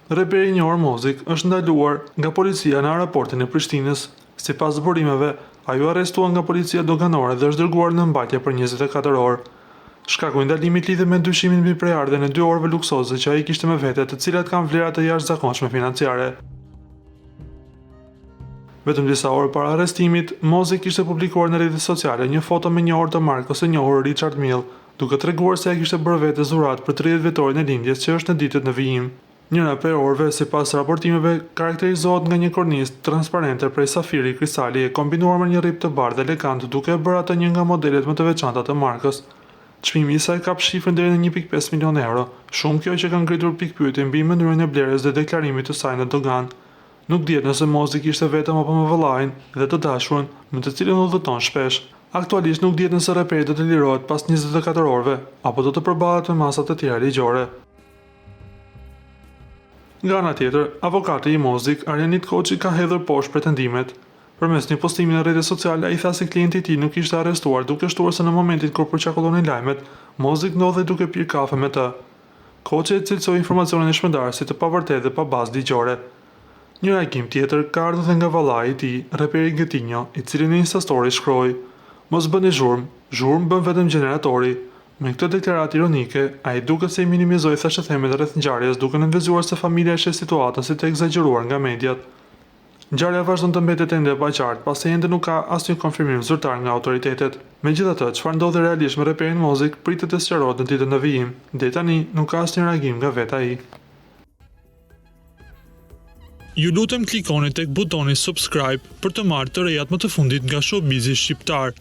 Reperi i njohur Mozik është ndaluar nga policia në aeroportin e Prishtinës. Sipas burimeve, ai u arrestuar nga policia doganore dhe është dërguar në mbajtje për 24 orë. Shkaku i ndalimit lidhet me dyshimin mbi prejardhjen e 2 orëve luksoze që ai kishte me vete, të cilat kanë vlera të jashtëzakonshme financiare. Vetëm disa orë para arrestimit, Mozik kishte publikuar në rrjetet sociale një foto me një orë të markës së njohur Richard Mill, duke treguar se ai kishte bërë vetë zuratë për 30 vjetorin e lindjes që është në ditët në vijim. Njëra prej orëve, sipas raportimeve, karakterizohet nga një kornizë transparente prej safiri kristali e kombinuar me një rrip të bardhë elegant, duke e bërë atë një nga modelet më të veçanta të markës. Çmimi i saj kap shifrën deri në 1.5 milion euro, shumë kjo që ka ngritur pikpyetje mbi mënyrën e blerjes dhe deklarimit të saj në dogan. Nuk dihet nëse Mozik ishte vetëm apo me vëllain dhe të dashurën, me të cilën udhëton shpesh. Aktualisht nuk dihet nëse reperi do të lirohet pas 24 orëve apo do të përballet me masa të tjera ligjore. Nga ana tjetër, avokati i Mozik, Arjanit Koçi, ka hedhur poshtë pretendimet. Përmes një postimi në rrjetet sociale, ai tha se klienti i tij nuk ishte arrestuar, duke shtuar se në momentin kur përçakullonin lajmet, Mozik ndodhej duke pirë kafe me të. Koçi e cilësoi informacionin e shpërndarës si të pavërtetë dhe pa bazë ligjore. Një reagim tjetër ka ardhur nga vallai i tij, reperi Gëtinjo, i cili në Instastory shkroi: "Mos bëni zhurmë bën vetëm gjeneratori." Me këtë deklaratë ironike, ai duket se i minimizoi thashëthemet rreth ngjarjes, duke nënvizuar se familja e sheh situatën si të egzageruar nga mediat. Ngjarja vazhdon të mbetet ende e paqartë, pasi ende nuk ka asnjë konfirmim zyrtar nga autoritetet. Megjithatë, çfarë ndodhi realisht me reperin Mozik pritet të sqarohet në ditën e vijim. Deri tani nuk ka asnjë reagim nga vetë ai. Ju lutem klikoni tek butoni subscribe për të marrë të rejat më të fundit nga showbizi shqiptar.